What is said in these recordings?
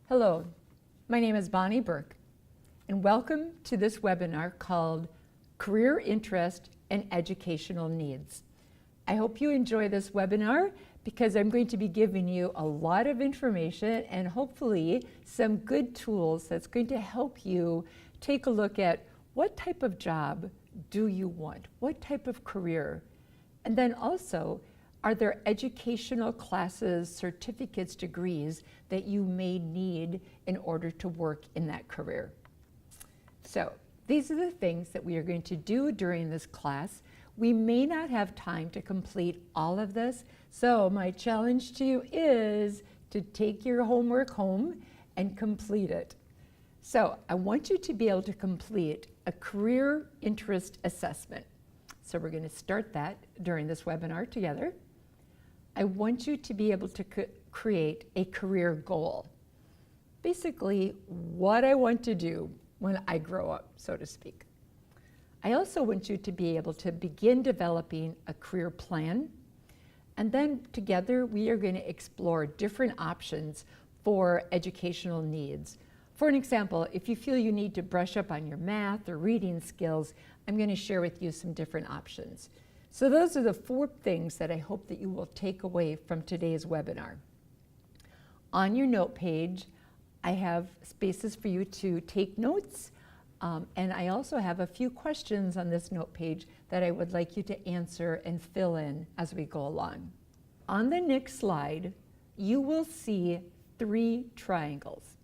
Hello, my name is Bonnie Burke, and welcome to this webinar called Career Interest and Educational Needs. I hope you enjoy this webinar because I'm going to be giving you a lot of information and hopefully some good tools that's going to help you take a look at what type of job do you want, what type of career, and then also, are there educational classes, certificates, degrees that you may need in order to work in that career? So these are the things that we are going to do during this class. We may not have time to complete all of this, so my challenge to you is to take your homework home and complete it. So I want you to be able to complete a career interest assessment. So we're going to start that during this webinar together. I want you to be able to create a career goal. Basically, what I want to do when I grow up, so to speak. I also want you to be able to begin developing a career plan, and then together we are going to explore different options for educational needs. For an example, if you feel you need to brush up on your math or reading skills, I'm going to share with you some different options. So those are the 4 things that I hope that you will take away from today's webinar. On your note page, I have spaces for you to take notes, and I also have a few questions on this note page that I would like you to answer and fill in as we go along. On the next slide, you will see 3 triangles.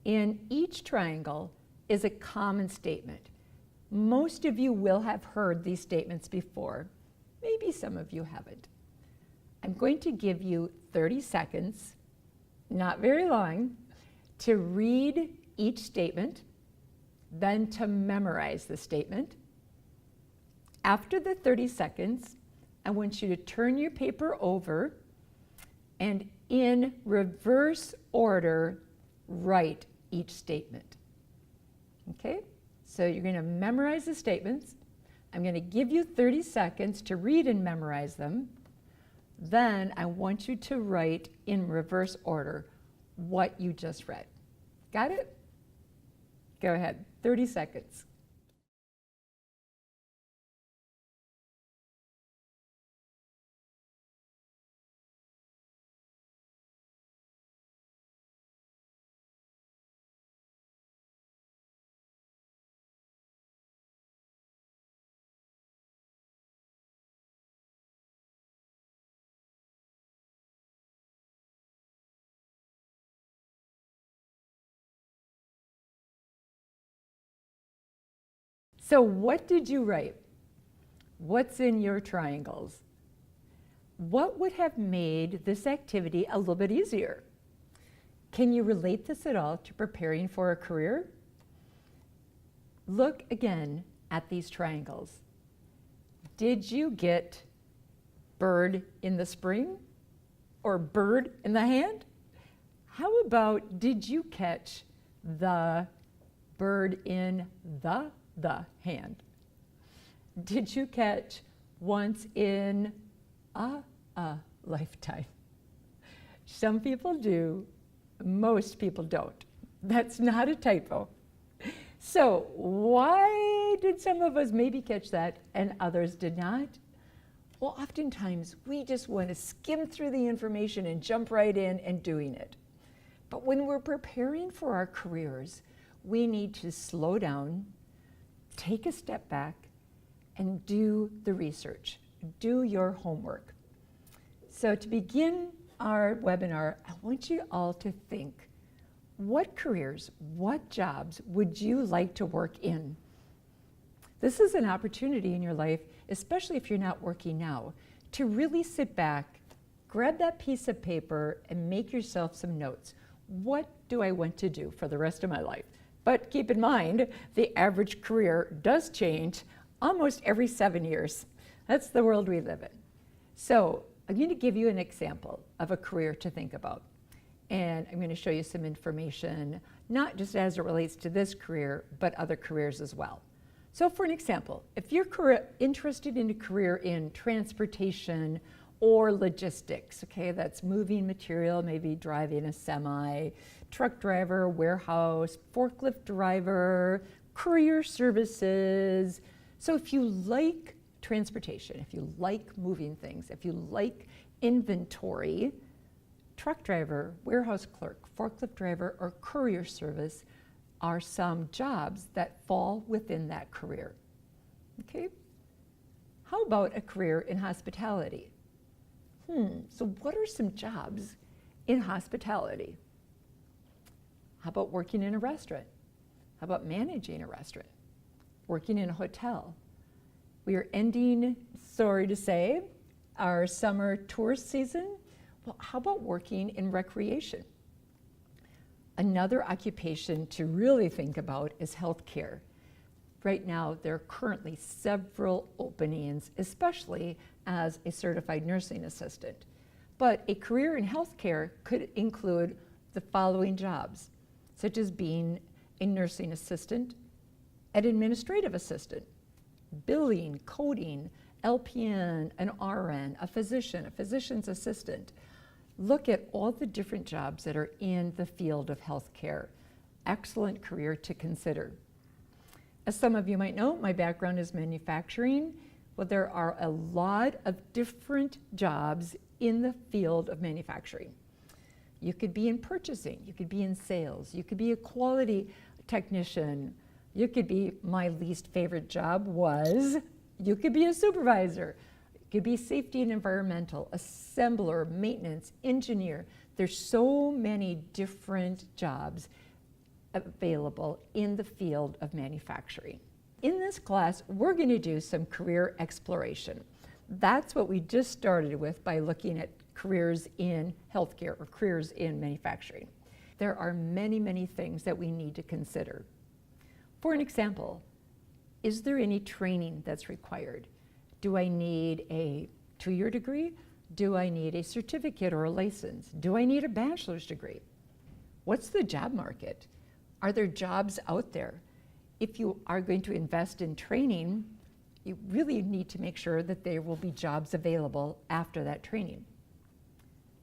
In each triangle is a common statement. Most of you will have heard these statements before. Maybe some of you haven't. I'm going to give you 30 seconds, not very long, to read each statement, then to memorize the statement. After the 30 seconds, I want you to turn your paper over and in reverse order, write each statement. Okay? So you're going to memorize the statements. I'm going to give you 30 seconds to read and memorize them. Then I want you to write in reverse order what you just read. Got it? Go ahead, 30 seconds. So what did you write? What's in your triangles? What would have made this activity a little bit easier? Can you relate this at all to preparing for a career? Look again at these triangles. Did you get bird in the spring or bird in the hand? How about did you catch the bird in the hand? Did you catch once in a lifetime? Some people do, most people don't. That's not a typo. So why did some of us maybe catch that and others did not? Well, oftentimes we just want to skim through the information and jump right in and doing it. But when we're preparing for our careers, we need to slow down, take a step back, and do the research. Do your homework. So to begin our webinar, I want you all to think, what careers, what jobs would you like to work in? This is an opportunity in your life, especially if you're not working now, to really sit back, grab that piece of paper, and make yourself some notes. What do I want to do for the rest of my life? But keep in mind, the average career does change almost every 7 years. That's the world we live in. So I'm going to give you an example of a career to think about. And I'm going to show you some information, not just as it relates to this career, but other careers as well. So for an example, if you're interested in a career in transportation or logistics, okay? That's moving material, maybe driving a semi, truck driver, warehouse, forklift driver, courier services. So if you like transportation, if you like moving things, if you like inventory, truck driver, warehouse clerk, forklift driver, or courier service are some jobs that fall within that career, okay? How about a career in hospitality? So what are some jobs in hospitality? How about working in a restaurant? How about managing a restaurant? Working in a hotel? We are ending, sorry to say, our summer tourist season. Well, how about working in recreation? Another occupation to really think about is healthcare. Right now, there are currently several openings, especially as a certified nursing assistant. But a career in healthcare could include the following jobs, such as being a nursing assistant, an administrative assistant, billing, coding, LPN, an RN, a physician, a physician's assistant. Look at all the different jobs that are in the field of healthcare. Excellent career to consider. As some of you might know, my background is manufacturing. Well, there are a lot of different jobs in the field of manufacturing. You could be in purchasing, you could be in sales, you could be a quality technician, you could be, my least favorite job was, you could be a supervisor, you could be safety and environmental, assembler, maintenance, engineer. There's so many different jobs available in the field of manufacturing. In this class, we're going to do some career exploration. That's what we just started with by looking at careers in healthcare or careers in manufacturing. There are many, many things that we need to consider. For an example, is there any training that's required? Do I need a 2-year degree? Do I need a certificate or a license? Do I need a bachelor's degree? What's the job market? Are there jobs out there? If you are going to invest in training, you really need to make sure that there will be jobs available after that training.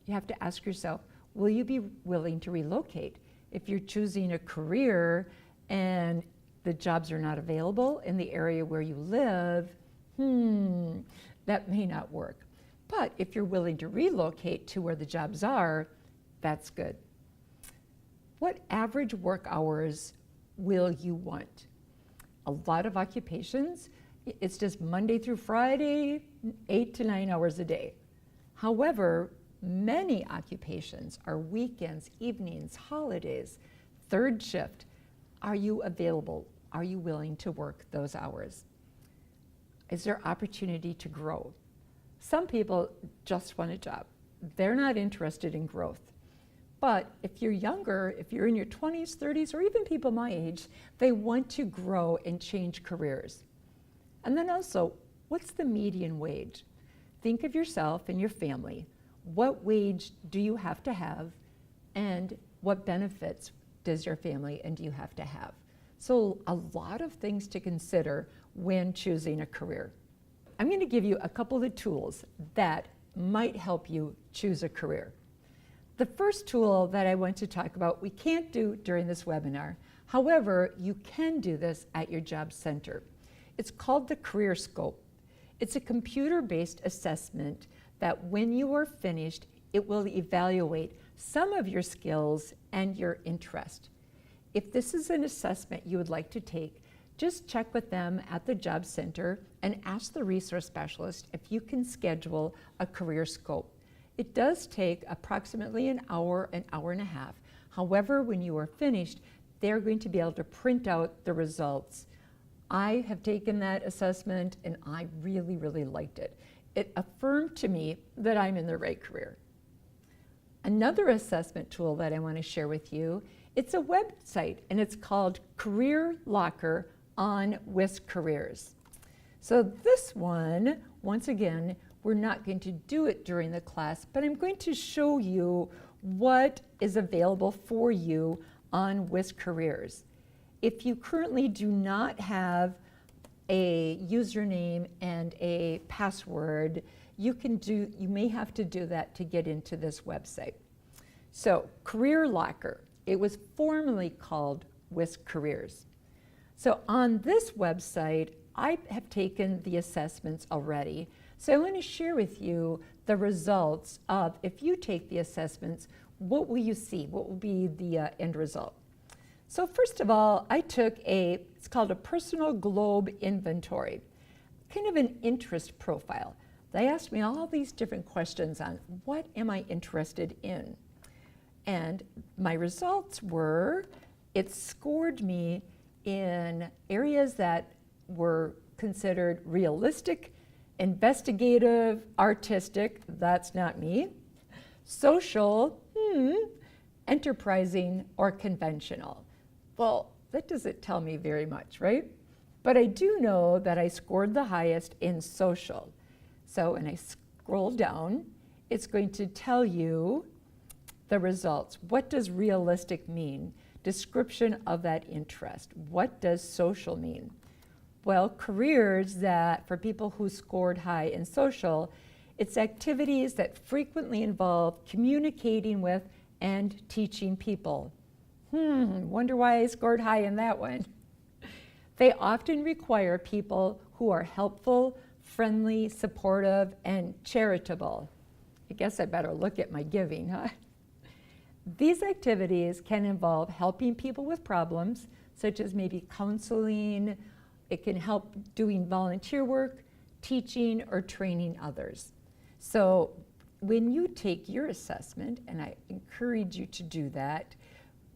You have to ask yourself, will you be willing to relocate? If you're choosing a career and the jobs are not available in the area where you live, that may not work. But if you're willing to relocate to where the jobs are, that's good. What average work hours will you want? A lot of occupations, it's just Monday through Friday, 8 to 9 hours a day. However, many occupations are weekends, evenings, holidays, third shift. Are you available? Are you willing to work those hours? Is there opportunity to grow? Some people just want a job. They're not interested in growth. But if you're younger, if you're in your 20s, 30s, or even people my age, they want to grow and change careers. And then also, what's the median wage? Think of yourself and your family. What wage do you have to have, and what benefits does your family and do you have to have? So a lot of things to consider when choosing a career. I'm going to give you a couple of tools that might help you choose a career. The first tool that I want to talk about, we can't do during this webinar. However, you can do this at your job center. It's called the Career Scope. It's a computer-based assessment that when you are finished, it will evaluate some of your skills and your interest. If this is an assessment you would like to take, just check with them at the job center and ask the resource specialist if you can schedule a career scope. It does take approximately an hour and a half. However, when you are finished, they're going to be able to print out the results. I have taken that assessment and I really, really liked it. It affirmed to me that I'm in the right career. Another assessment tool that I want to share with you, it's a website and it's called Career Locker on WISC Careers. So this one, once again, we're not going to do it during the class, but I'm going to show you what is available for you on WISC Careers. If you currently do not have a username and a password, you may have to do that to get into this website. So Career Locker, it was formerly called WISC Careers. So on this website, I have taken the assessments already. So I want to share with you the results of, if you take the assessments, what will you see? What will be the end result? So first of all, I took it's called a personal globe inventory, kind of an interest profile. They asked me all these different questions on what am I interested in? And my results were, it scored me in areas that were considered realistic, investigative, artistic, that's not me, social, enterprising, or conventional. Well, that doesn't tell me very much, right? But I do know that I scored the highest in social. So when I scroll down, it's going to tell you the results. What does realistic mean? Description of that interest. What does social mean? Well, careers that, for people who scored high in social, it's activities that frequently involve communicating with and teaching people. Wonder why I scored high in that one. They often require people who are helpful, friendly, supportive, and charitable. I guess I better look at my giving, huh? These activities can involve helping people with problems, such as maybe counseling. It can help doing volunteer work, teaching, or training others. So when you take your assessment, and I encourage you to do that,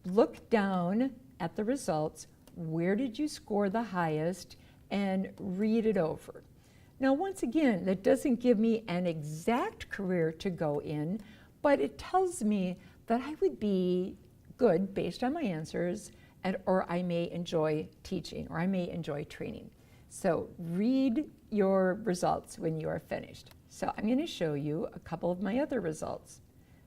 look down at the results. Where did you score the highest? And read it over. Now, once again, that doesn't give me an exact career to go in, but it tells me that I would be good based on my answers, or I may enjoy teaching, or I may enjoy training. So read your results when you are finished. So I'm going to show you a couple of my other results.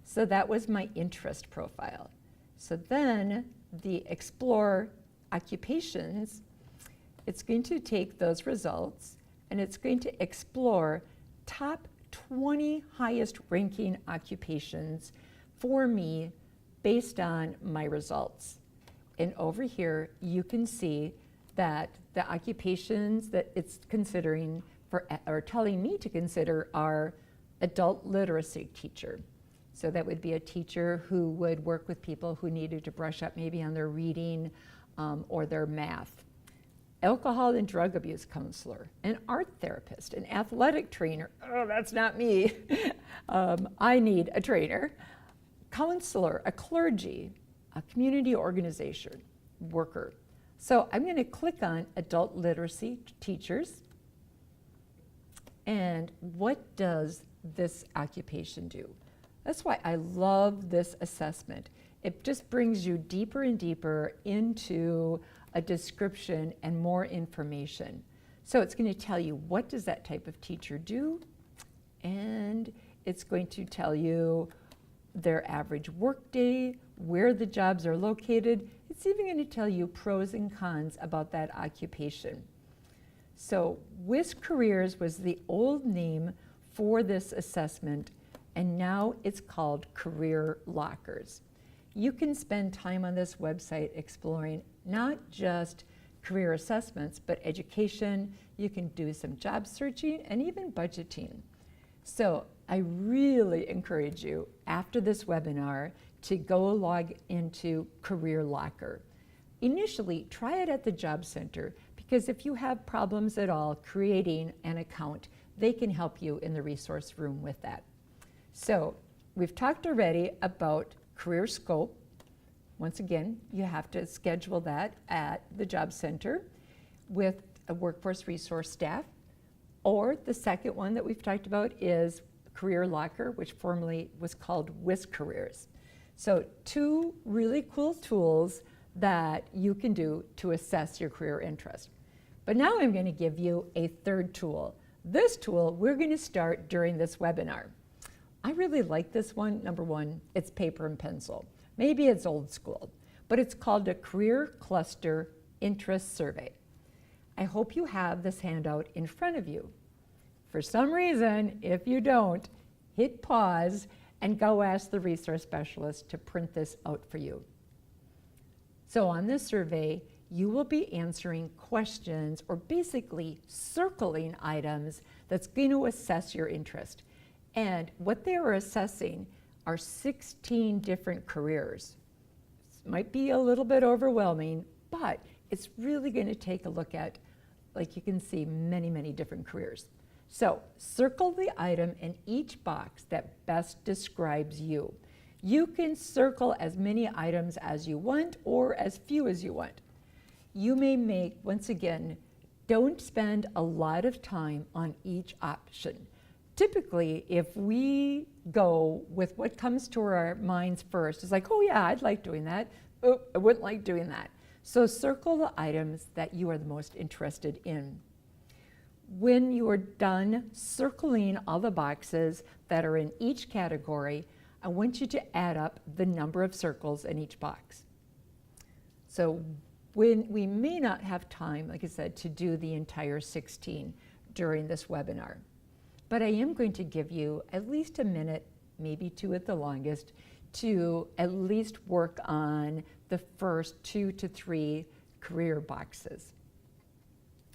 So that was my interest profile. So then the Explore Occupations, it's going to take those results and it's going to explore top 20 highest ranking occupations for me based on my results. And over here, you can see that the occupations that it's considering for, or telling me to consider, are adult literacy teacher. So that would be a teacher who would work with people who needed to brush up maybe on their reading or their math. Alcohol and drug abuse counselor, an art therapist, an athletic trainer. Oh, that's not me. I need a trainer. Counselor, a clergy, a community organization worker. So I'm going to click on adult literacy teachers. And what does this occupation do? That's why I love this assessment. It just brings you deeper and deeper into a description and more information. So it's going to tell you, what does that type of teacher do? And it's going to tell you their average workday, where the jobs are located. It's even going to tell you pros and cons about that occupation. So WISC Careers was the old name for this assessment, and now it's called Career Lockers. You can spend time on this website exploring not just career assessments, but education. You can do some job searching and even budgeting. So I really encourage you after this webinar to go log into Career Locker. Initially, try it at the Job Center, because if you have problems at all creating an account, they can help you in the resource room with that. So we've talked already about career scope. Once again, you have to schedule that at the Job Center with a workforce resource staff. Or the second one that we've talked about is Career Locker, which formerly was called WISC Careers. So two really cool tools that you can do to assess your career interest. But now I'm going to give you a third tool. This tool we're going to start during this webinar. I really like this one. Number one, it's paper and pencil. Maybe it's old school, but it's called a Career Cluster Interest Survey. I hope you have this handout in front of you. For some reason, if you don't, hit pause and go ask the resource specialist to print this out for you. So on this survey, you will be answering questions or basically circling items that's going to assess your interest. And what they are assessing are 16 different careers. This might be a little bit overwhelming, but it's really going to take a look at, like you can see, many, many different careers. So circle the item in each box that best describes you. You can circle as many items as you want or as few as you want. You may make, once again, don't spend a lot of time on each option. Typically, if we go with what comes to our minds first, it's like, oh yeah, I'd like doing that. Oh, I wouldn't like doing that. So circle the items that you are the most interested in. When you are done circling all the boxes that are in each category, I want you to add up the number of circles in each box. So when we may not have time, like I said, to do the entire 16 during this webinar, but I am going to give you at least a minute, maybe two at the longest, to at least work on the first 2 to 3 career boxes.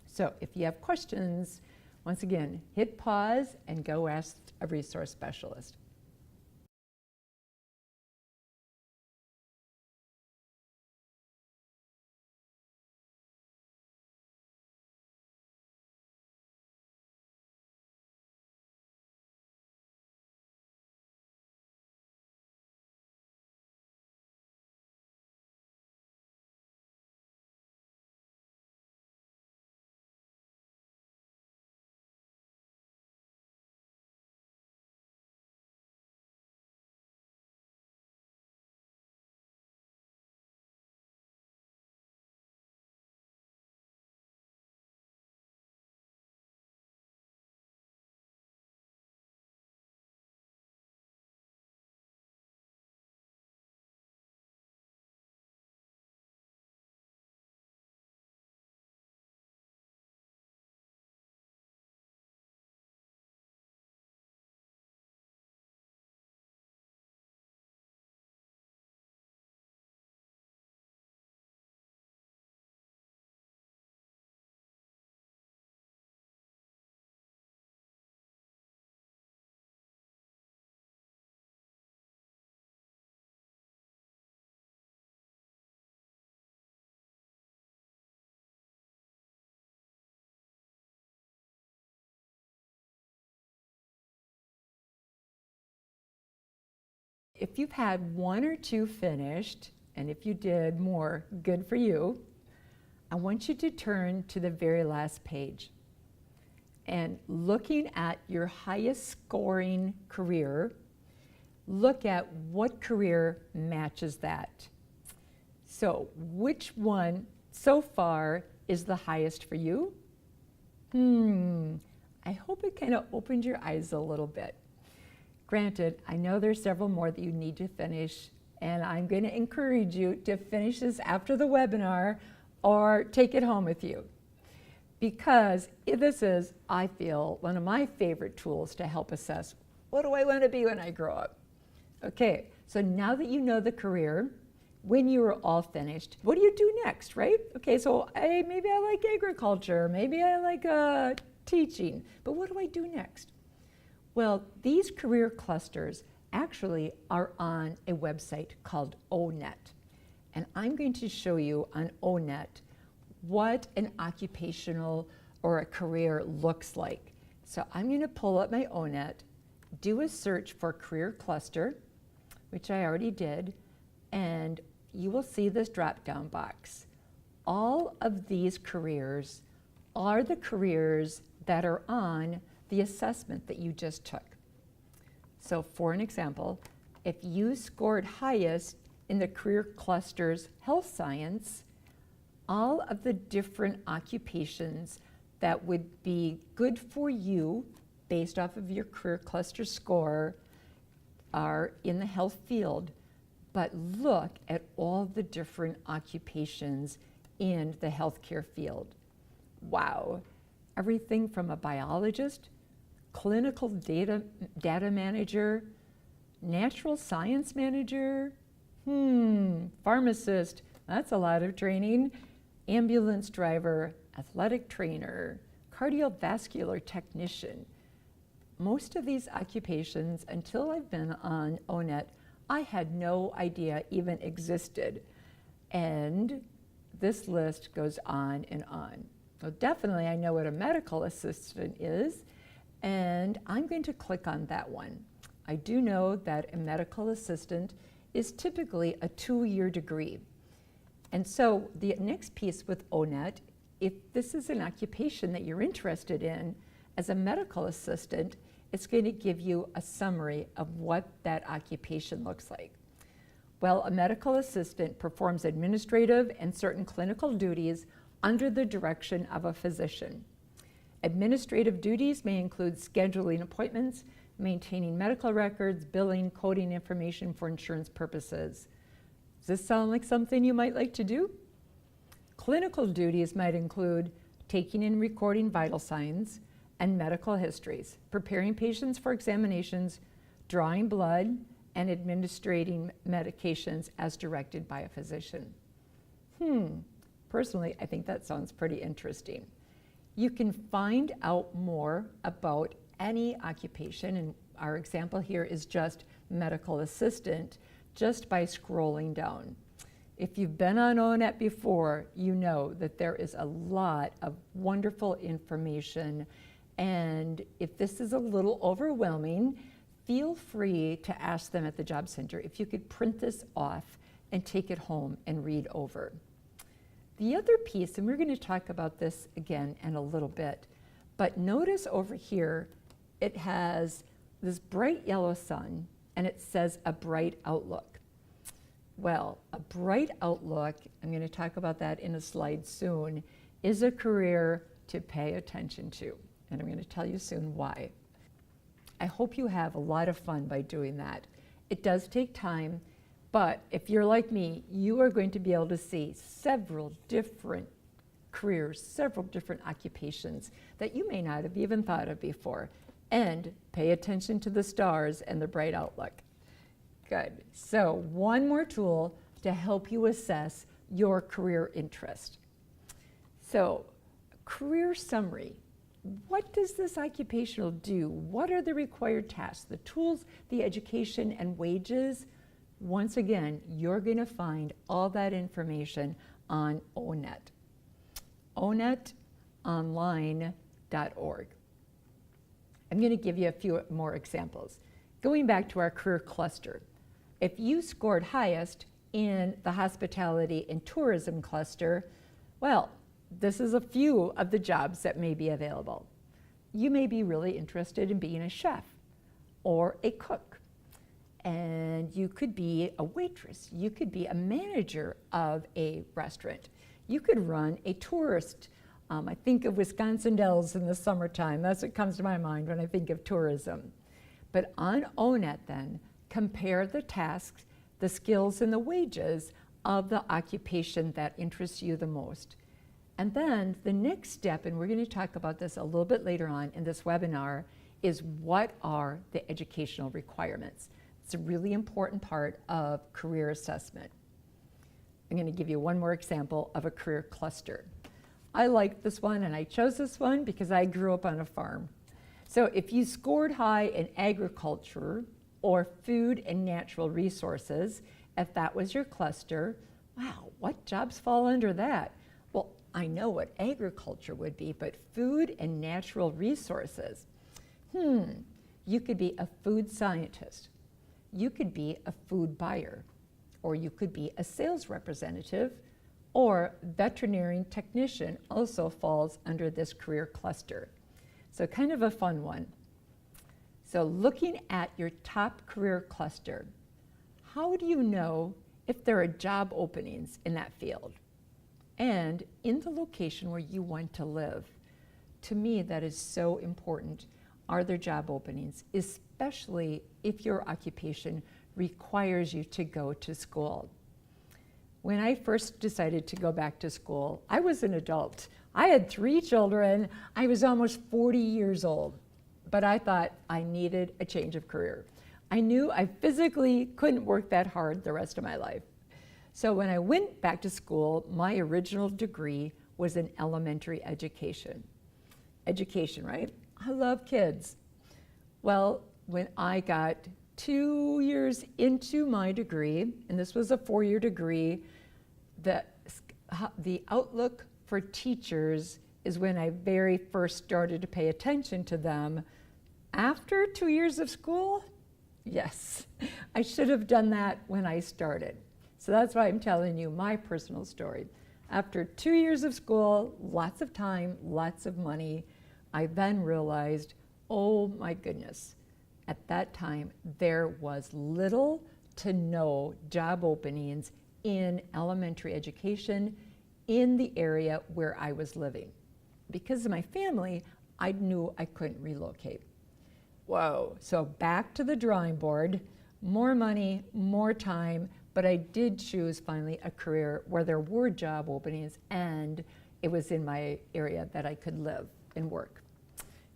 So if you have questions, once again, hit pause and go ask a resource specialist. If you've had 1 or 2 finished, and if you did more, good for you, I want you to turn to the very last page. And looking at your highest scoring career, look at what career matches that. So which one so far is the highest for you? I hope it kind of opened your eyes a little bit. Granted, I know there's several more that you need to finish, and I'm going to encourage you to finish this after the webinar or take it home with you. Because this is, I feel, one of my favorite tools to help assess, what do I want to be when I grow up? Okay, so now that you know the career, when you are all finished, what do you do next, right? Okay, so maybe I like agriculture, maybe I like teaching, but what do I do next? Well, these career clusters actually are on a website called ONET. And I'm going to show you on ONET what an occupational or a career looks like. So I'm going to pull up my ONET, do a search for career cluster, which I already did, and you will see this drop-down box. All of these careers are the careers that are on the assessment that you just took. So for an example, if you scored highest in the career cluster's health science, all of the different occupations that would be good for you based off of your career cluster score are in the health field. But look at all the different occupations in the healthcare field. Wow. Everything from a biologist, clinical data manager, natural science manager, pharmacist, that's a lot of training, ambulance driver, athletic trainer, cardiovascular technician. Most of these occupations, until I've been on ONET, I had no idea even existed. And this list goes on and on. So definitely I know what a medical assistant is, and I'm going to click on that one. I do know that a medical assistant is typically a 2-year degree. And so the next piece with ONET, if this is an occupation that you're interested in, as a medical assistant, it's going to give you a summary of what that occupation looks like. Well, a medical assistant performs administrative and certain clinical duties under the direction of a physician. Administrative duties may include scheduling appointments, maintaining medical records, billing, coding information for insurance purposes. Does this sound like something you might like to do? Clinical duties might include taking and recording vital signs and medical histories, preparing patients for examinations, drawing blood, and administering medications as directed by a physician. Personally, I think that sounds pretty interesting. You can find out more about any occupation, and our example here is just medical assistant, just by scrolling down. If you've been on ONET before, you know that there is a lot of wonderful information, and if this is a little overwhelming, feel free to ask them at the Job Center if you could print this off and take it home and read over. The other piece, and we're going to talk about this again in a little bit, but notice over here it has this bright yellow sun and it says a bright outlook. Well, a bright outlook, I'm going to talk about that in a slide soon, is a career to pay attention to, and I'm going to tell you soon why. I hope you have a lot of fun by doing that. It does take time, but if you're like me, you are going to be able to see several different careers, several different occupations that you may not have even thought of before, and pay attention to the stars and the bright outlook. Good. So one more tool to help you assess your career interest. So career summary. What does this occupational do? What are the required tasks, the tools, the education, and wages? Once again, you're going to find all that information on ONET. onetonline.org. I'm going to give you a few more examples. Going back to our career cluster, if you scored highest in the hospitality and tourism cluster, well, this is a few of the jobs that may be available. You may be really interested in being a chef or a cook, and you could be a waitress. You could be a manager of a restaurant. You could run a tourist. I think of Wisconsin Dells in the summertime. That's what comes to my mind when I think of tourism. But on ONET then, compare the tasks, the skills, and the wages of the occupation that interests you the most. And then the next step, and we're going to talk about this a little bit later on in this webinar, is what are the educational requirements? It's a really important part of career assessment. I'm going to give you one more example of a career cluster. I like this one, and I chose this one because I grew up on a farm. So if you scored high in agriculture or food and natural resources, if that was your cluster, wow, what jobs fall under that? Well, I know what agriculture would be, but food and natural resources. You could be a food scientist. You could be a food buyer, or you could be a sales representative, or veterinarian technician also falls under this career cluster. So kind of a fun one. So looking at your top career cluster, how do you know if there are job openings in that field and in the location where you want to live? To me, that is so important. Are there job openings, especially if your occupation requires you to go to school? When I first decided to go back to school, I was an adult. I had 3 children. I was almost 40 years old. but I thought I needed a change of career. I knew I physically couldn't work that hard the rest of my life. So when I went back to school, my original degree was in elementary education. Education, right? I love kids. Well, when I got 2 years into my degree, and this was a 4-year degree, the outlook for teachers is when I very first started to pay attention to them. After 2 years of school, yes, I should have done that when I started. So that's why I'm telling you my personal story. After 2 years of school, lots of time, lots of money, I then realized, oh my goodness, at that time there was little to no job openings in elementary education in the area where I was living. Because of my family, I knew I couldn't relocate. Whoa, so back to the drawing board, more money, more time, but I did choose finally a career where there were job openings and it was in my area that I could live and work.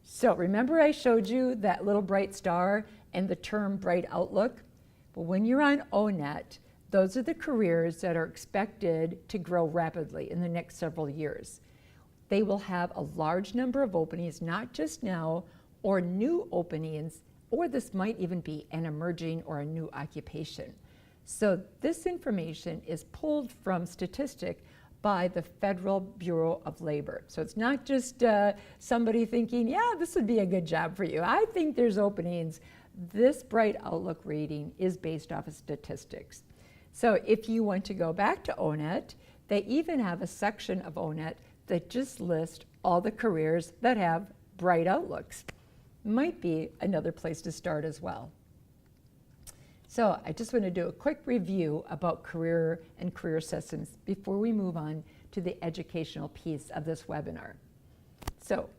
So remember I showed you that little bright star and the term bright outlook? But when you're on ONET, those are the careers that are expected to grow rapidly in the next several years. They will have a large number of openings, not just now, or new openings, or this might even be an emerging or a new occupation. So this information is pulled from statistic by the Federal Bureau of Labor. So it's not just somebody thinking, yeah, this would be a good job for you. I think there's openings. This Bright Outlook rating is based off of statistics. So if you want to go back to ONET, they even have a section of ONET that just lists all the careers that have bright outlooks. Might be another place to start as well. So I just want to do a quick review about career and career assessments before we move on to the educational piece of this webinar. So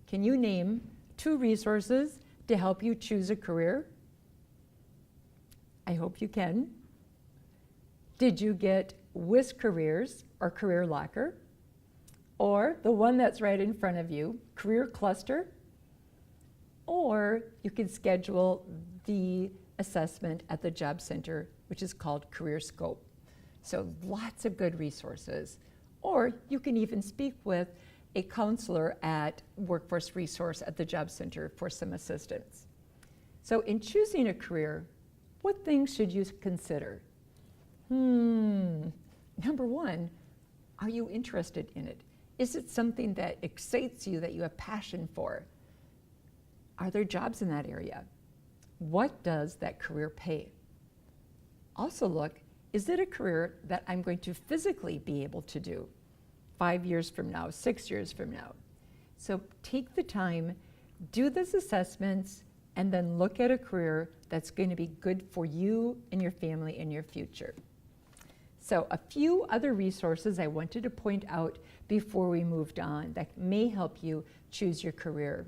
can you name 2 resources to help you choose a career? I hope you can. Did you get WIS Careers or Career Locker? Or the one that's right in front of you, Career Cluster? Or you can schedule the assessment at the job center, which is called Career Scope. So lots of good resources. Or you can even speak with a counselor at Workforce Resource at the job center for some assistance. So in choosing a career, what things should you consider? Number 1, are you interested in it? Is it something that excites you, that you have passion for? Are there jobs in that area? What does that career pay? Also look, is it a career that I'm going to physically be able to do 5 years from now, 6 years from now? So take the time, do these assessments, and then look at a career that's going to be good for you and your family in your future. So a few other resources I wanted to point out before we moved on that may help you choose your career.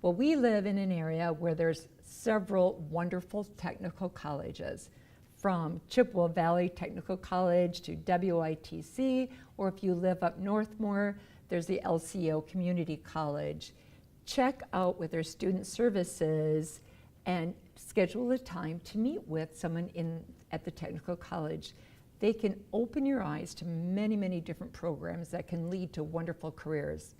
Well, we live in an area where there's several wonderful technical colleges, from Chippewa Valley Technical College to WITC, or if you live up north more, there's the LCO Community College. Check out with their student services and schedule a time to meet with someone at the technical college. They can open your eyes to many, many different programs that can lead to wonderful careers.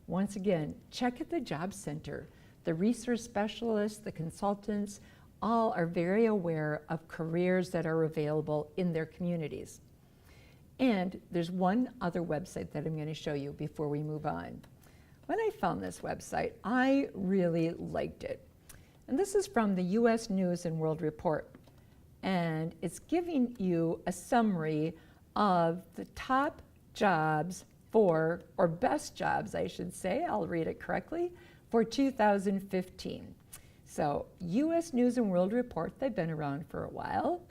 Once again, check at the job center. The resource specialists, the consultants, all are very aware of careers that are available in their communities. And there's one other website that I'm going to show you before we move on. When I found this website, I really liked it. And this is from the U.S. News and World Report. And it's giving you a summary of the top jobs for, or best jobs, I should say, I'll read it correctly, for 2015. So U.S. News and World Report, they've been around for a while,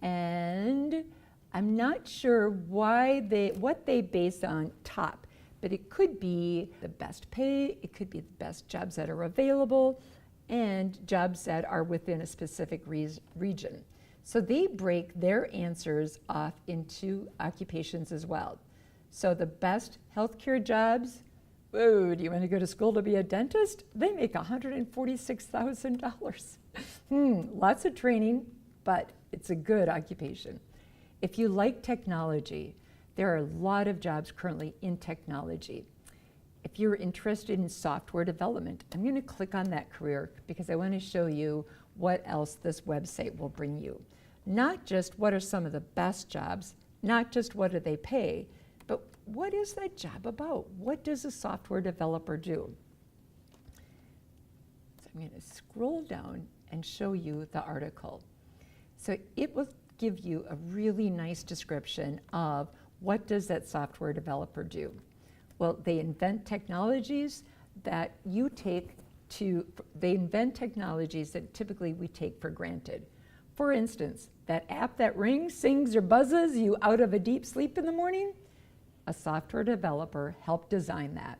and I'm not sure what they base on top, but it could be the best pay, it could be the best jobs that are available, and jobs that are within a specific region. So they break their answers off into occupations as well. So the best healthcare jobs Whoa, do you want to go to school to be a dentist? They make $146,000. Lots of training, but it's a good occupation. If you like technology, there are a lot of jobs currently in technology. If you're interested in software development, I'm going to click on that career because I want to show you what else this website will bring you. Not just what are some of the best jobs, not just what do they pay, but what is that job about? What does a software developer do? So I'm going to scroll down and show you the article. So it will give you a really nice description of what does that software developer do. Well, they invent technologies that typically we take for granted. For instance, that app that rings, sings, or buzzes you out of a deep sleep in the morning, a software developer helped design that.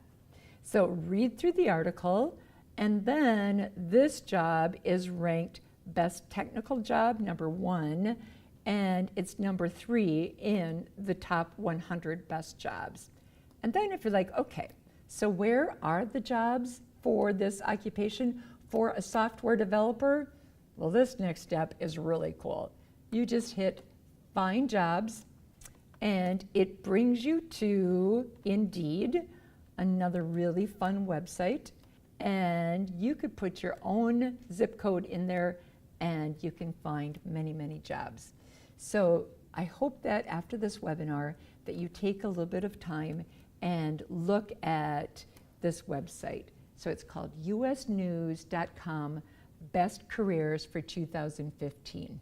So read through the article, and then this job is ranked best technical job, #1, and it's #3 in the top 100 best jobs. And then if you're like, okay, so where are the jobs for this occupation for a software developer? Well, this next step is really cool. You just hit Find Jobs, and it brings you to Indeed, another really fun website. And you could put your own zip code in there, and you can find many, many jobs. So I hope that after this webinar that you take a little bit of time and look at this website. So it's called usnews.com Best Careers for 2015.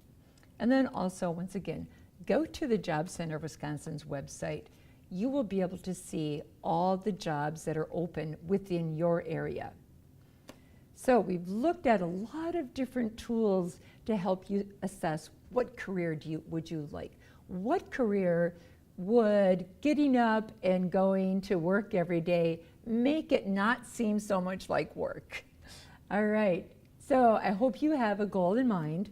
And then also, once again, go to the Job Center of Wisconsin's website. You will be able to see all the jobs that are open within your area. So we've looked at a lot of different tools to help you assess what career would you like. What career would getting up and going to work every day make it not seem so much like work? All right, so I hope you have a goal in mind.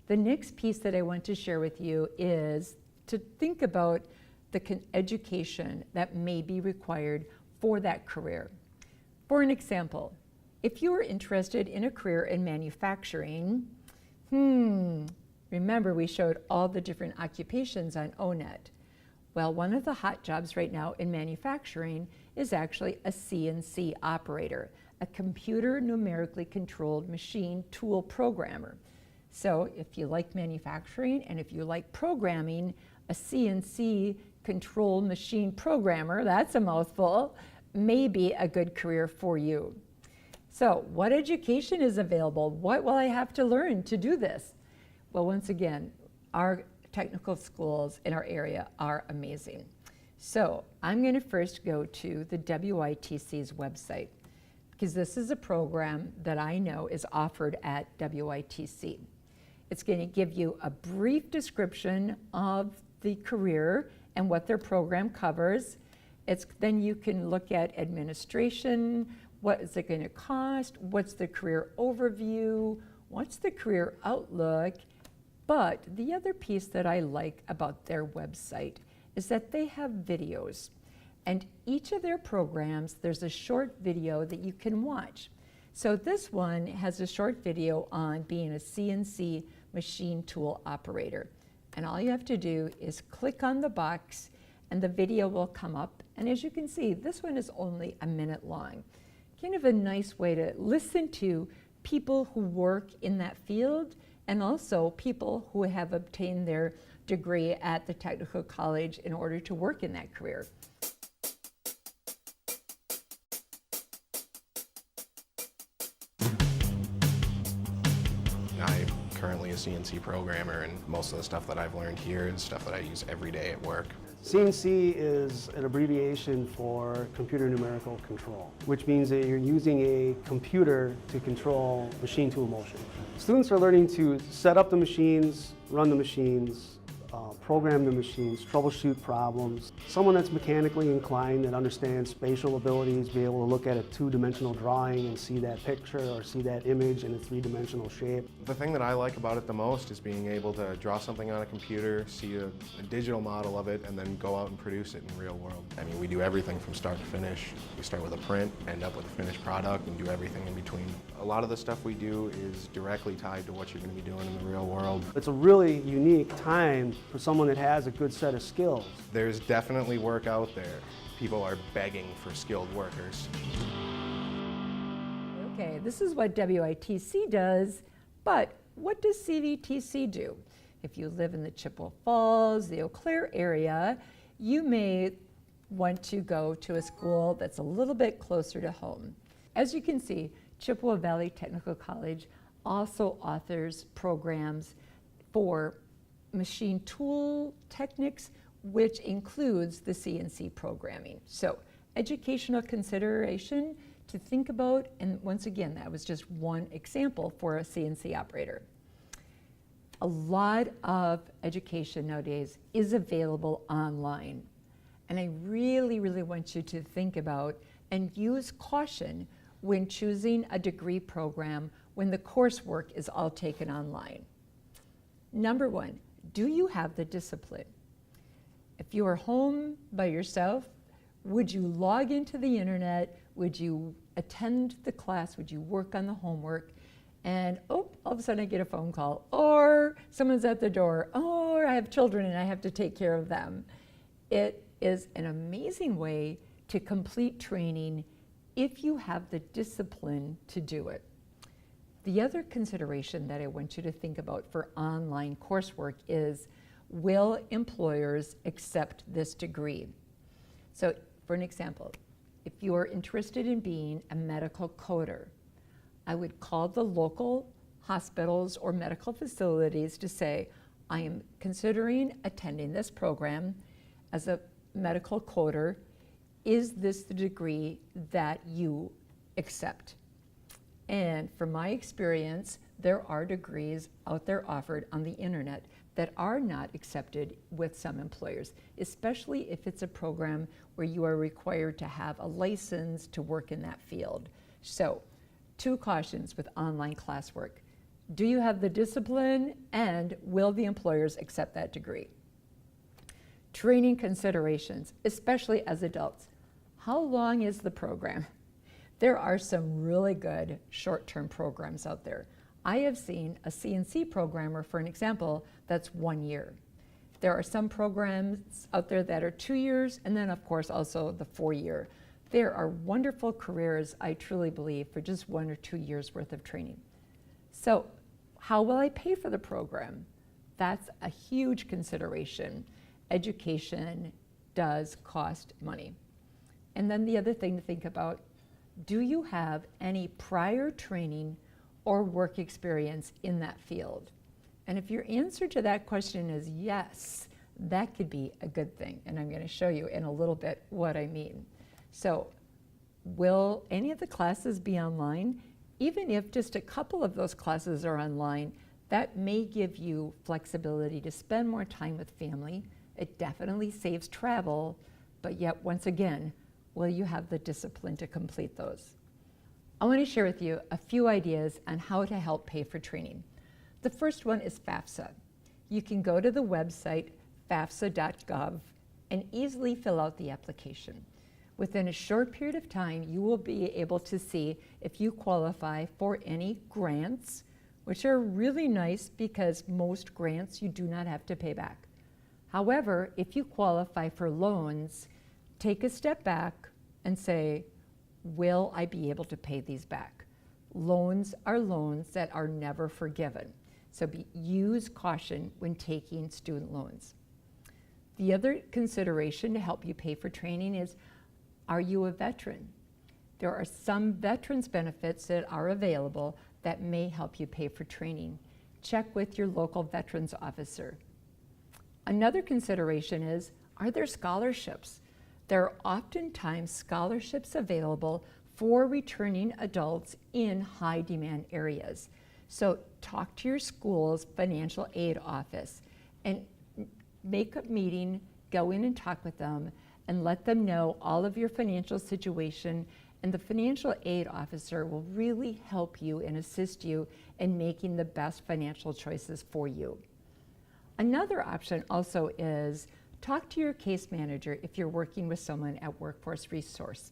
The next piece that I want to share with you is to think about the education that may be required for that career. For an example, if you are interested in a career in manufacturing, remember we showed all the different occupations on ONET. Well, one of the hot jobs right now in manufacturing is actually a CNC operator, a computer numerically controlled machine tool programmer. So if you like manufacturing and if you like programming, a CNC controlled machine programmer, that's a mouthful, may be a good career for you. So what education is available? What will I have to learn to do this? Well, once again, our technical schools in our area are amazing. So I'm going to first go to the WITC's website because this is a program that I know is offered at WITC. It's going to give you a brief description of the career and what their program covers. Then you can look at administration, what is it going to cost, what's the career overview, what's the career outlook. But the other piece that I like about their website is that they have videos. And each of their programs, there's a short video that you can watch. So this one has a short video on being a CNC machine tool operator. And all you have to do is click on the box and the video will come up. And as you can see, this one is only a minute long. Kind of a nice way to listen to people who work in that field and also people who have obtained their degree at the technical college in order to work in that career. I'm currently a CNC programmer, and most of the stuff that I've learned here is stuff that I use every day at work. CNC is an abbreviation for computer numerical control, which means that you're using a computer to control machine tool motion. Students are learning to set up the machines, run the machines, program the machines, troubleshoot problems. Someone that's mechanically inclined that understands spatial abilities, be able to look at a two-dimensional drawing and see that picture or see that image in a three-dimensional shape. The thing that I like about it the most is being able to draw something on a computer, see a digital model of it, and then go out and produce it in the real world. I mean, we do everything from start to finish. We start with a print, end up with a finished product, and do everything in between. A lot of the stuff we do is directly tied to what you're going to be doing in the real world. It's a really unique time for someone that has a good set of skills. There's definitely work out there. People are begging for skilled workers. Okay, this is what WITC does, but what does CVTC do? If you live in the Chippewa Falls, the Eau Claire area, you may want to go to a school that's a little bit closer to home. As you can see, Chippewa Valley Technical College also offers programs for machine tool techniques, which includes the CNC programming. So, educational consideration to think about, and once again, that was just one example for a CNC operator. A lot of education nowadays is available online, and I really, really want you to think about and use caution when choosing a degree program when the coursework is all taken online. Number one, do you have the discipline? If you are home by yourself, would you log into the internet? Would you attend the class? Would you work on the homework? And all of a sudden I get a phone call, or someone's at the door, or I have children and I have to take care of them. It is an amazing way to complete training if you have the discipline to do it. The other consideration that I want you to think about for online coursework is, will employers accept this degree? So for an example, if you are interested in being a medical coder, I would call the local hospitals or medical facilities to say, I am considering attending this program as a medical coder. Is this the degree that you accept? And from my experience, there are degrees out there offered on the internet that are not accepted with some employers, especially if it's a program where you are required to have a license to work in that field. So, two cautions with online classwork. Do you have the discipline, and will the employers accept that degree? Training considerations, especially as adults. How long is the program? There are some really good short-term programs out there. I have seen a CNC programmer, for an example, that's 1 year. There are some programs out there that are 2 years, and then of course also the 4-year. There are wonderful careers, I truly believe, for just 1 or 2 years worth of training. So how will I pay for the program? That's a huge consideration. Education does cost money. And then the other thing to think about, do you have any prior training or work experience in that field? And if your answer to that question is yes, that could be a good thing. And I'm going to show you in a little bit what I mean. So will any of the classes be online? Even if just a couple of those classes are online, that may give you flexibility to spend more time with family. It definitely saves travel, but yet once again, will you have the discipline to complete those? I want to share with you a few ideas on how to help pay for training. The first one is FAFSA. You can go to the website fafsa.gov and easily fill out the application. Within a short period of time, you will be able to see if you qualify for any grants, which are really nice because most grants you do not have to pay back. However, if you qualify for loans, take a step back and say, will I be able to pay these back? Loans are loans that are never forgiven. So use caution when taking student loans. The other consideration to help you pay for training is, are you a veteran? There are some veterans benefits that are available that may help you pay for training. Check with your local veterans officer. Another consideration is, are there scholarships? There are oftentimes scholarships available for returning adults in high demand areas. So talk to your school's financial aid office and make a meeting, go in and talk with them, and let them know all of your financial situation, and the financial aid officer will really help you and assist you in making the best financial choices for you. Another option also is talk to your case manager if you're working with someone at Workforce Resource.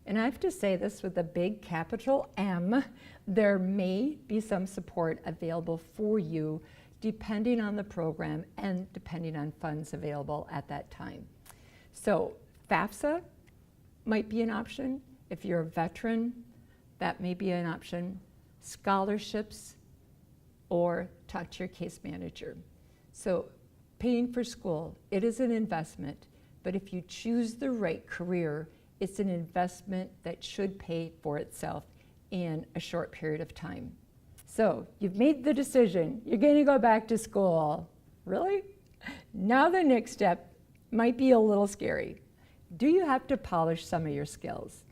And I have to say this with a big capital M, there may be some support available for you depending on the program and depending on funds available at that time. So FAFSA might be an option. If you're a veteran, that may be an option. Scholarships, or talk to your case manager. So paying for school, it is an investment, but if you choose the right career, it's an investment that should pay for itself in a short period of time. So you've made the decision, you're going to go back to school. Really? Now the next step might be a little scary. Do you have to polish some of your skills?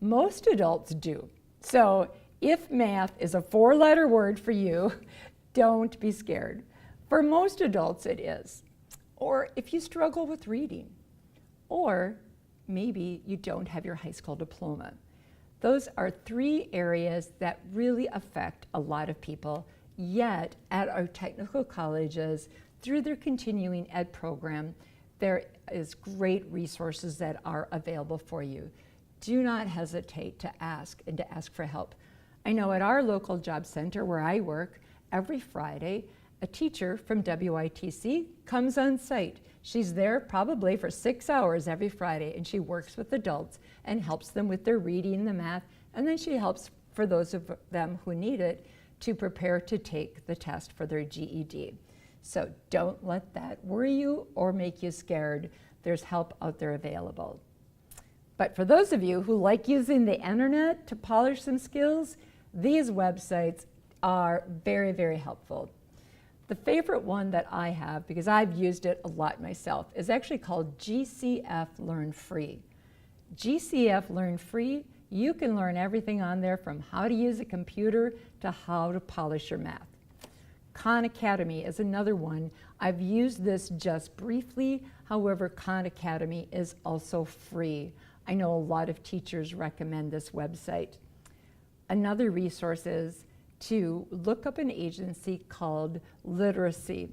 Most adults do. So if math is a 4-letter word for you, don't be scared. For most adults it is. Or if you struggle with reading, or maybe you don't have your high school diploma. Those are 3 areas that really affect a lot of people, yet at our technical colleges, through their continuing ed program, there is great resources that are available for you. Do not hesitate to ask and to ask for help. I know at our local job center where I work, every Friday, a teacher from WITC comes on site. She's there probably for 6 hours every Friday, and she works with adults and helps them with their reading, the math, and then she helps for those of them who need it to prepare to take the test for their GED. So don't let that worry you or make you scared. There's help out there available. But for those of you who like using the internet to polish some skills, these websites are very, very helpful. The favorite one that I have, because I've used it a lot myself, is actually called GCF Learn Free. GCF Learn Free, you can learn everything on there from how to use a computer to how to polish your math. Khan Academy is another one. I've used this just briefly. However, Khan Academy is also free. I know a lot of teachers recommend this website. Another resource is to look up an agency called Literacy.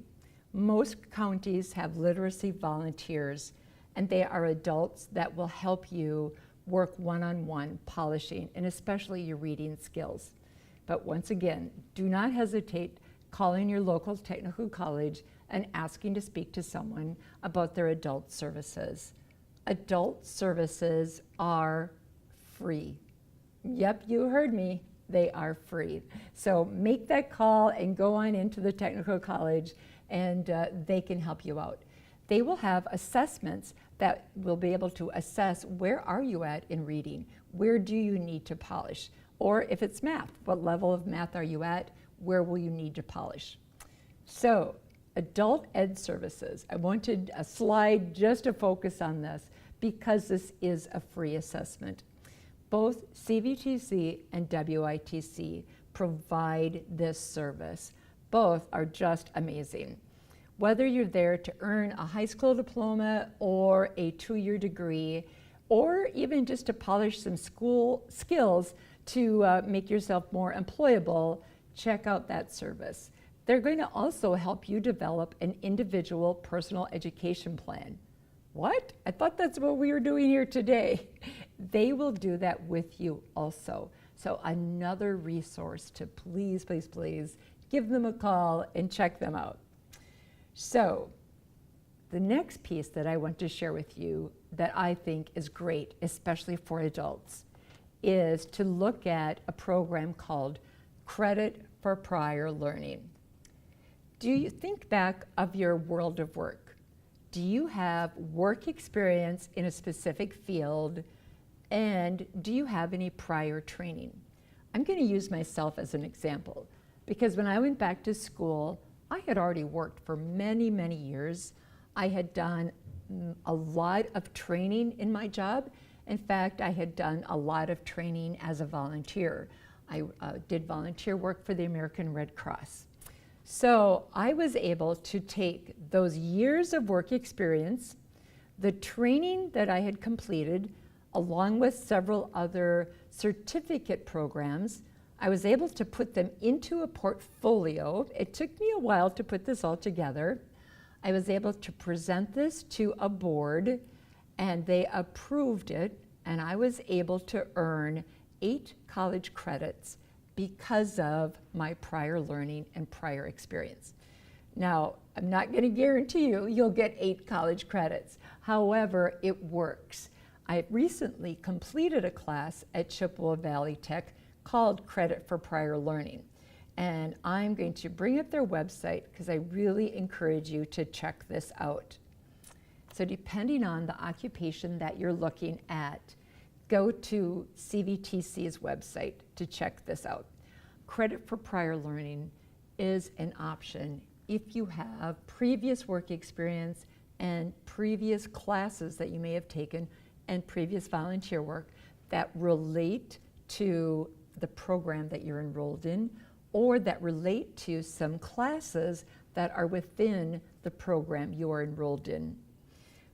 Most counties have literacy volunteers, and they are adults that will help you work one-on-one polishing, and especially your reading skills. But once again, do not hesitate calling your local technical college and asking to speak to someone about their adult services. Adult services are free. Yep, you heard me. They are free. So make that call and go on into the technical college, and they can help you out. They will have assessments that will be able to assess where are you at in reading, where do you need to polish, or if it's math, what level of math are you at, where will you need to polish. So adult ed services, I wanted a slide just to focus on this because this is a free assessment. Both CVTC and WITC provide this service. Both are just amazing. Whether you're there to earn a high school diploma or a 2-year degree, or even just to polish some school skills to make yourself more employable, check out that service. They're going to also help you develop an individual personal education plan. What? I thought that's what we were doing here today. They will do that with you also. So another resource to please, please, please give them a call and check them out. So the next piece that I want to share with you that I think is great, especially for adults, is to look at a program called Credit for Prior Learning. Do you think back of your world of work? Do you have work experience in a specific field, and do you have any prior training? I'm going to use myself as an example because when I went back to school, I had already worked for many, many years. I had done a lot of training in my job. In fact, I had done a lot of training as a volunteer. I did volunteer work for the American Red Cross. So I was able to take those years of work experience, the training that I had completed, along with several other certificate programs. I was able to put them into a portfolio. It took me a while to put this all together. I was able to present this to a board, and they approved it, and I was able to earn 8 college credits because of my prior learning and prior experience. Now, I'm not going to guarantee you'll get 8 college credits. However, it works. I recently completed a class at Chippewa Valley Tech called Credit for Prior Learning. And I'm going to bring up their website because I really encourage you to check this out. So depending on the occupation that you're looking at, go to CVTC's website to check this out. Credit for prior learning is an option if you have previous work experience and previous classes that you may have taken and previous volunteer work that relate to the program that you're enrolled in, or that relate to some classes that are within the program you are enrolled in.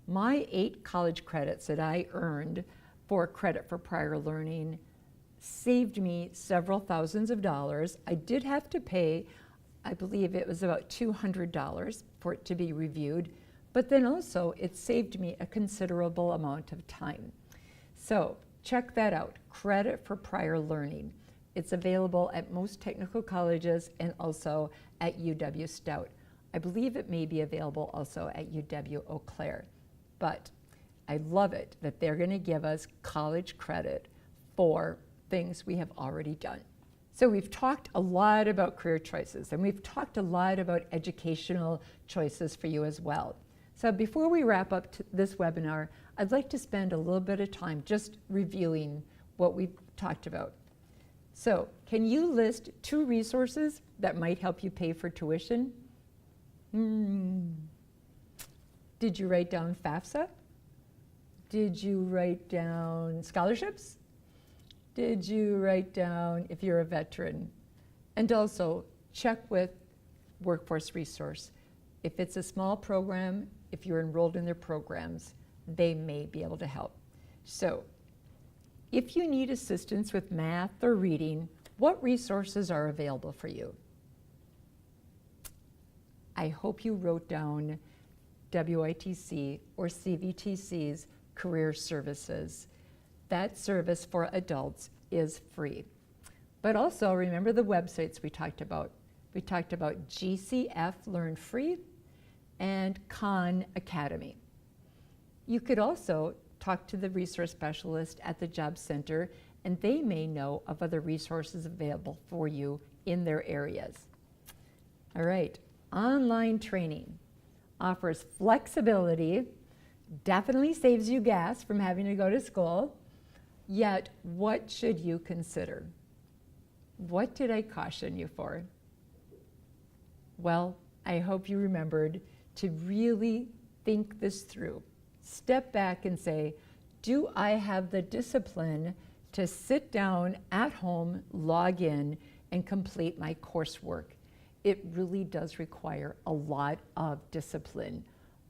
My 8 college credits that I earned for Credit for Prior Learning saved me several thousands of dollars. I did have to pay, I believe it was about $200 for it to be reviewed, but then also it saved me a considerable amount of time. So check that out, Credit for Prior Learning. It's available at most technical colleges and also at UW Stout. I believe it may be available also at UW Eau Claire. But I love it that they're going to give us college credit for things we have already done. So we've talked a lot about career choices, and we've talked a lot about educational choices for you as well. So before we wrap up this webinar, I'd like to spend a little bit of time just reviewing what we've talked about. So can you list 2 resources that might help you pay for tuition? Did you write down FAFSA? Did you write down scholarships? Did you write down if you're a veteran? And also check with Workforce Resource. If it's a small program, if you're enrolled in their programs, they may be able to help. So if you need assistance with math or reading, what resources are available for you? I hope you wrote down WITC or CVTC's Career Services. That service for adults is free. But also remember the websites we talked about. We talked about GCF Learn Free and Khan Academy. You could also talk to the resource specialist at the Job Center, and they may know of other resources available for you in their areas. All right, online training offers flexibility, definitely saves you gas from having to go to school, yet what should you consider? What did I caution you for? Well, I hope you remembered to really think this through. Step back and say, do I have the discipline to sit down at home, log in, and complete my coursework? It really does require a lot of discipline.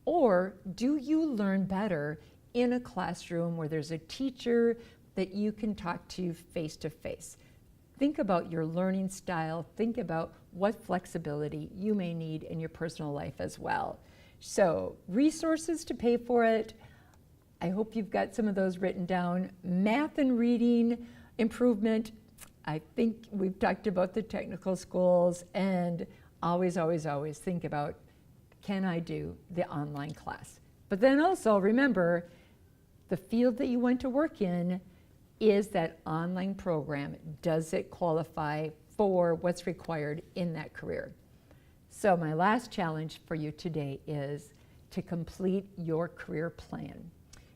Or do you learn better in a classroom where there's a teacher that you can talk to face to face? Think about your learning style. Think about what flexibility you may need in your personal life as well. So resources to pay for it. I hope you've got some of those written down. Math and reading improvement. I think we've talked about the technical schools, and always, always, always think about, can I do the online class? But then also remember, the field that you want to work in is that online program. Does it qualify for what's required in that career? So my last challenge for you today is to complete your career plan.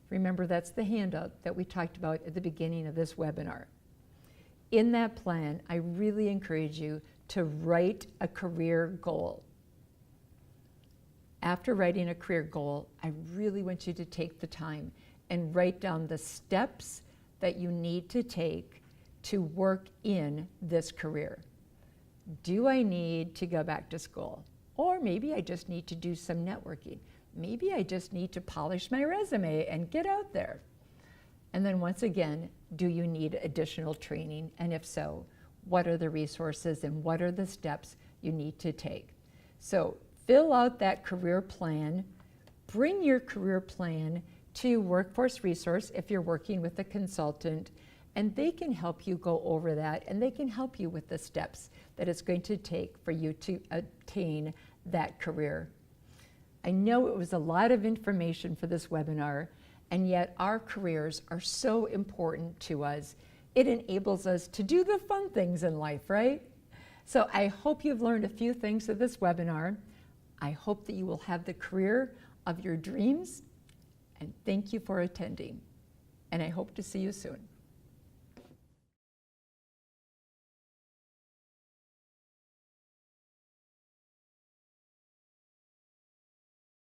Remember, that's the handout that we talked about at the beginning of this webinar. In that plan, I really encourage you to write a career goal. After writing a career goal, I really want you to take the time and write down the steps that you need to take to work in this career. Do I need to go back to school? Or maybe I just need to do some networking. Maybe I just need to polish my resume and get out there. And then once again, do you need additional training? And if so, what are the resources and what are the steps you need to take? So fill out that career plan. Bring your career plan to Workforce Resource if you're working with a consultant, and they can help you go over that, and they can help you with the steps that it's going to take for you to attain that career. I know it was a lot of information for this webinar, and yet our careers are so important to us. It enables us to do the fun things in life, right? So I hope you've learned a few things at this webinar. I hope that you will have the career of your dreams, and thank you for attending. And I hope to see you soon.